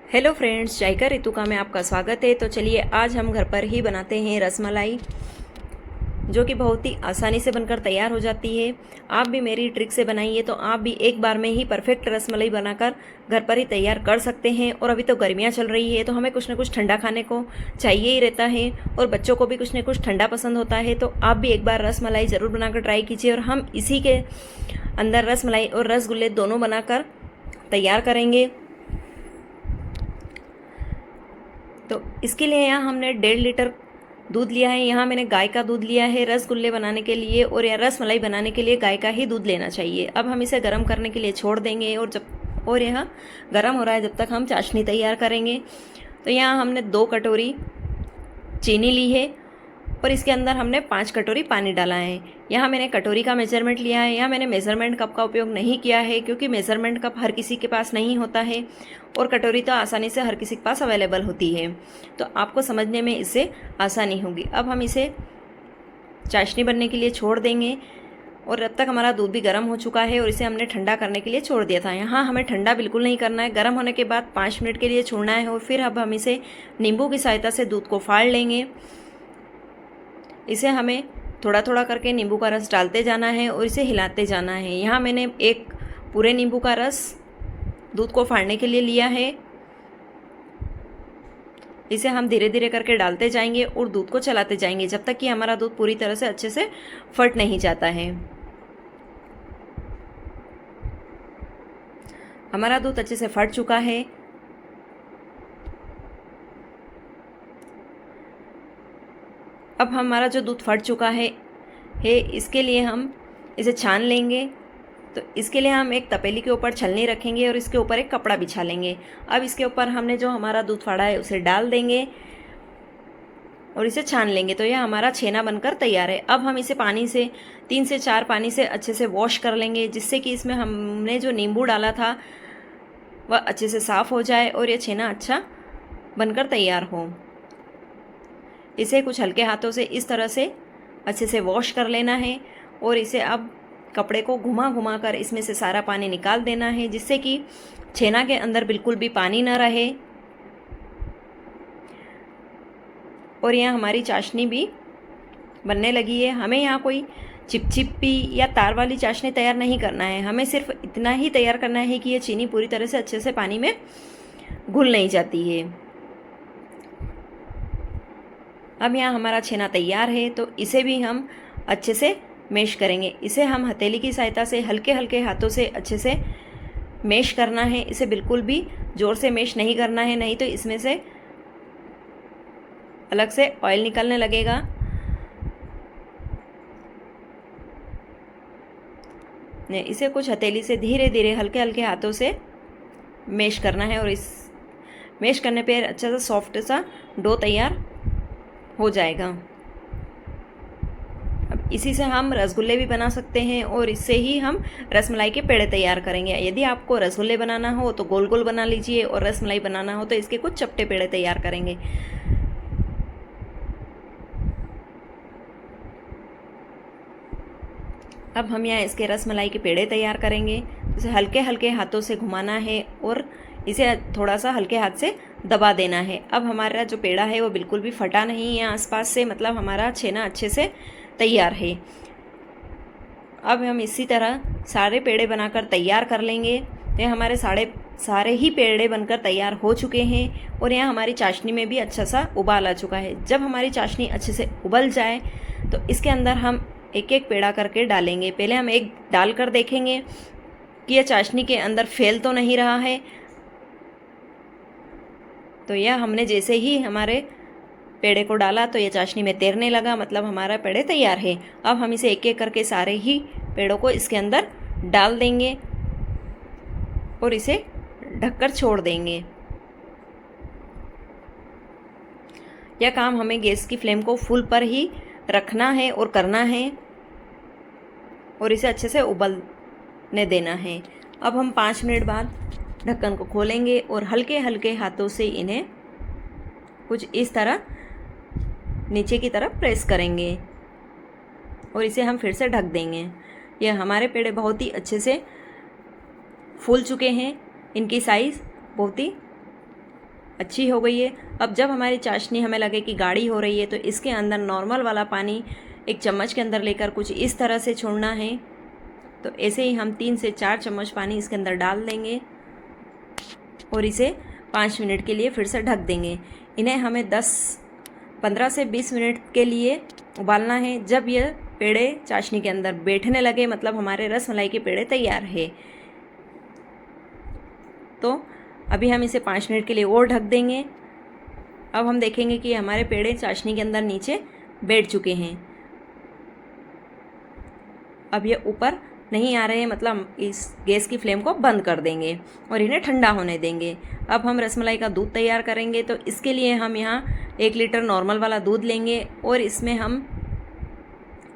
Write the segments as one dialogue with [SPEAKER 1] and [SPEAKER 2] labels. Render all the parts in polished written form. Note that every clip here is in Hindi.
[SPEAKER 1] हेलो फ्रेंड्स, जायका रितुका में आपका स्वागत है। तो चलिए आज हम घर पर ही बनाते हैं रसमलाई, जो कि बहुत ही आसानी से बनकर तैयार हो जाती है। आप भी मेरी ट्रिक से बनाइए तो आप भी एक बार में ही परफेक्ट रसमलाई बनाकर घर पर ही तैयार कर सकते हैं। और अभी तो गर्मियाँ चल रही है तो हमें कुछ ना कुछ ठंडा खाने को चाहिए ही रहता है, और बच्चों को भी कुछ ना कुछ ठंडा पसंद होता है। तो आप भी एक बार रसमलाई ज़रूर बनाकर ट्राई कीजिए, और हम इसी के अंदर रसमलाई और रसगुल्ले दोनों बनाकर तैयार करेंगे। तो इसके लिए यहाँ हमने 1.5 लीटर दूध लिया है। यहाँ मैंने गाय का दूध लिया है रसगुल्ले बनाने के लिए, और या रसमलाई बनाने के लिए गाय का ही दूध लेना चाहिए। अब हम इसे गर्म करने के लिए छोड़ देंगे, और यह गर्म हो रहा है जब तक हम चाशनी तैयार करेंगे। तो यहाँ हमने 2 कटोरी चीनी ली है, और इसके अंदर हमने 5 कटोरी पानी डाला है। यहाँ मैंने कटोरी का मेज़रमेंट लिया है। यहाँ मैंने मेज़रमेंट कप का उपयोग नहीं किया है, क्योंकि मेज़रमेंट कप हर किसी के पास नहीं होता है, और कटोरी तो आसानी से हर किसी के पास अवेलेबल होती है, तो आपको समझने में इससे आसानी होगी। अब हम इसे चाशनी बनने के लिए छोड़ देंगे, और अब तक हमारा दूध भी गर्म हो चुका है, और इसे हमने ठंडा करने के लिए छोड़ दिया था। यहाँ हमें ठंडा बिल्कुल नहीं करना है, गर्म होने के बाद 5 मिनट के लिए छोड़ना है, और फिर अब हम इसे नींबू की सहायता से दूध को फाड़ लेंगे। इसे हमें थोड़ा थोड़ा करके नींबू का रस डालते जाना है, और इसे हिलाते जाना है। यहाँ मैंने एक पूरे नींबू का रस दूध को फाड़ने के लिए लिया है। इसे हम धीरे धीरे करके डालते जाएंगे और दूध को चलाते जाएंगे जब तक कि हमारा दूध पूरी तरह से अच्छे से फट नहीं जाता है। हमारा दूध अच्छे से फट चुका है। अब हमारा जो दूध फट चुका है इसके लिए हम इसे छान लेंगे। तो इसके लिए हम एक तपेली के ऊपर छलनी रखेंगे, और इसके ऊपर एक कपड़ा बिछा लेंगे। अब इसके ऊपर हमने जो हमारा दूध फाड़ा है उसे डाल देंगे, और इसे छान लेंगे। तो यह हमारा छेना बनकर तैयार है। अब हम इसे पानी से 3 से 4 पानी से अच्छे से वॉश कर लेंगे, जिससे कि इसमें हमने जो नींबू डाला था वह अच्छे से साफ़ हो जाए, और यह छेना अच्छा बनकर तैयार हो। इसे कुछ हल्के हाथों से इस तरह से अच्छे से वॉश कर लेना है, और इसे अब कपड़े को घुमा घुमा कर इसमें से सारा पानी निकाल देना है, जिससे कि छेना के अंदर बिल्कुल भी पानी न रहे। और यहाँ हमारी चाशनी भी बनने लगी है। हमें यहाँ कोई चिपचिपी या तार वाली चाशनी तैयार नहीं करना है, हमें सिर्फ इतना ही तैयार करना है कि ये चीनी पूरी तरह से अच्छे से पानी में घुल नहीं जाती है। अब यहाँ हमारा छेना तैयार है, तो इसे भी हम अच्छे से मैश करेंगे। इसे हम हथेली की सहायता से हल्के हल्के हाथों से अच्छे से मैश करना है। इसे बिल्कुल भी ज़ोर से मैश नहीं करना है, नहीं तो इसमें से अलग से ऑयल निकलने लगेगा। इसे कुछ हथेली से धीरे धीरे हल्के हल्के हाथों से मैश करना है, और इस मैश करने पर अच्छा सा सॉफ्ट सा डो तैयार हो जाएगा। अब इसी से हम रसगुल्ले भी बना सकते हैं, और इससे ही हम रसमलाई के पेड़े तैयार करेंगे। यदि आपको रसगुल्ले बनाना हो तो गोल गोल बना लीजिए, और रसमलाई बनाना हो तो इसके कुछ चपटे पेड़े तैयार करेंगे। अब हम यहाँ इसके रसमलाई के पेड़े तैयार करेंगे। इसे हल्के हल्के हाथों से घुमाना है, और इसे थोड़ा सा हल्के हाथ से दबा देना है। अब हमारा जो पेड़ा है वो बिल्कुल भी फटा नहीं है आसपास से, मतलब हमारा छेना अच्छे से तैयार है। अब हम इसी तरह सारे पेड़े बनाकर तैयार कर लेंगे। तो हमारे सारे ही पेड़े बनकर तैयार हो चुके हैं, और यहाँ हमारी चाशनी में भी अच्छा सा उबाल आ चुका है। जब हमारी चाशनी अच्छे से उबल जाए तो इसके अंदर हम एक एक पेड़ा करके डालेंगे। पहले हम एक डाल कर देखेंगे कि यह चाशनी के अंदर फैल तो नहीं रहा है। तो यह हमने जैसे ही हमारे पेड़े को डाला तो ये चाशनी में तैरने लगा, मतलब हमारा पेड़े तैयार है। अब हम इसे एक एक करके सारे ही पेड़ों को इसके अंदर डाल देंगे, और इसे ढककर छोड़ देंगे। यह काम हमें गैस की फ्लेम को फुल पर ही रखना है और करना है, और इसे अच्छे से उबलने देना है। अब हम 5 मिनट बाद ढक्कन को खोलेंगे, और हल्के हल्के हाथों से इन्हें कुछ इस तरह नीचे की तरफ प्रेस करेंगे, और इसे हम फिर से ढक देंगे। यह हमारे पेड़े बहुत ही अच्छे से फूल चुके हैं। इनकी साइज़ बहुत ही अच्छी हो गई है। अब जब हमारी चाशनी हमें लगे कि गाढ़ी हो रही है तो इसके अंदर नॉर्मल वाला पानी एक चम्मच के अंदर लेकर कुछ इस तरह से छोड़ना है। तो ऐसे ही हम 3 से 4 चम्मच पानी इसके अंदर डाल देंगे और इसे 5 मिनट के लिए फिर से ढक देंगे। इन्हें हमें 15 से 20 मिनट के लिए उबालना है। जब यह पेड़े चाशनी के अंदर बैठने लगे मतलब हमारे रसमलाई के पेड़े तैयार है। तो अभी हम इसे 5 मिनट के लिए और ढक देंगे। अब हम देखेंगे कि हमारे पेड़े चाशनी के अंदर नीचे बैठ चुके हैं। अब ये ऊपर नहीं आ रहे हैं मतलब इस गैस की फ्लेम को बंद कर देंगे और इन्हें ठंडा होने देंगे। अब हम रसमलाई का दूध तैयार करेंगे। तो इसके लिए हम यहाँ 1 लीटर नॉर्मल वाला दूध लेंगे और इसमें हम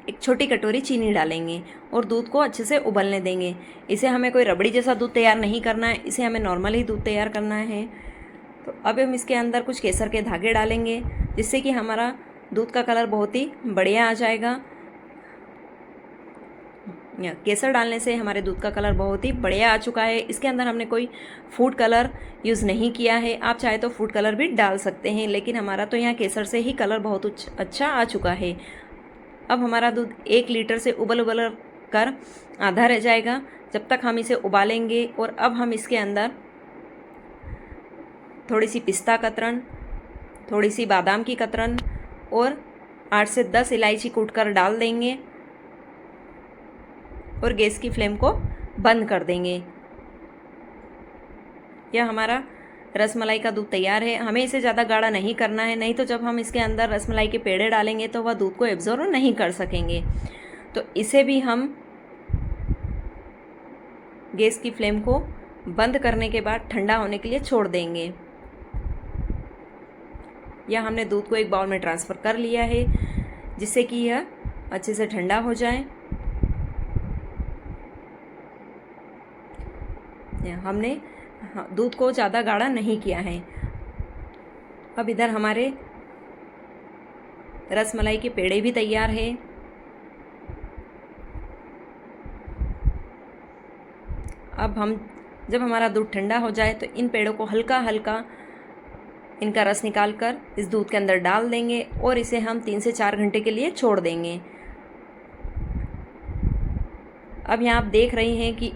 [SPEAKER 1] एक छोटी कटोरी चीनी डालेंगे और दूध को अच्छे से उबलने देंगे। इसे हमें कोई रबड़ी जैसा दूध तैयार नहीं करना है, इसे हमें नॉर्मल ही दूध तैयार करना है। तो अब हम इसके अंदर कुछ केसर के धागे डालेंगे जिससे कि हमारा दूध का कलर बहुत ही बढ़िया आ जाएगा। केसर डालने से हमारे दूध का कलर बहुत ही बढ़िया आ चुका है। इसके अंदर हमने कोई फूड कलर यूज़ नहीं किया है। आप चाहे तो फूड कलर भी डाल सकते हैं, लेकिन हमारा तो यहाँ केसर से ही कलर बहुत अच्छा आ चुका है। अब हमारा दूध 1 लीटर से उबल कर आधा रह जाएगा जब तक हम इसे उबालेंगे। और अब हम इसके अंदर थोड़ी सी पिस्ता कतरन, थोड़ी सी बादाम की कतरन और 8 से 10 इलायची कूटकर डाल देंगे और गैस की फ्लेम को बंद कर देंगे। यह हमारा रसमलाई का दूध तैयार है। हमें इसे ज़्यादा गाढ़ा नहीं करना है, नहीं तो जब हम इसके अंदर रसमलाई के पेड़े डालेंगे तो वह दूध को एब्जॉर्ब नहीं कर सकेंगे। तो इसे भी हम गैस की फ्लेम को बंद करने के बाद ठंडा होने के लिए छोड़ देंगे। या हमने दूध को एक बाउल में ट्रांसफ़र कर लिया है जिससे कि यह अच्छे से ठंडा हो जाए। हमने दूध को ज़्यादा गाढ़ा नहीं किया है। अब इधर हमारे रसमलाई के पेड़े भी तैयार है। अब हम जब हमारा दूध ठंडा हो जाए तो इन पेड़ों को हल्का हल्का इनका रस निकाल कर इस दूध के अंदर डाल देंगे और इसे हम 3 से 4 घंटे के लिए छोड़ देंगे। अब यहाँ आप देख रही हैं कि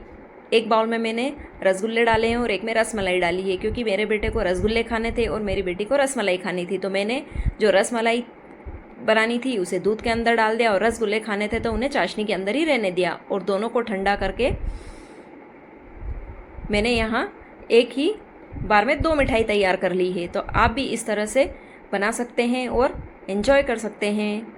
[SPEAKER 1] एक बाउल में मैंने रसगुल्ले डाले हैं और एक में रसमलाई डाली है, क्योंकि मेरे बेटे को रसगुल्ले खाने थे और मेरी बेटी को रसमलाई खानी थी। तो मैंने जो रसमलाई बनानी थी उसे दूध के अंदर डाल दिया और रसगुल्ले खाने थे तो उन्हें चाशनी के अंदर ही रहने दिया। और दोनों को ठंडा करके मैंने यहाँ एक ही बार में 2 मिठाई तैयार कर ली है। तो आप भी इस तरह से बना सकते हैं और एंजॉय कर सकते हैं।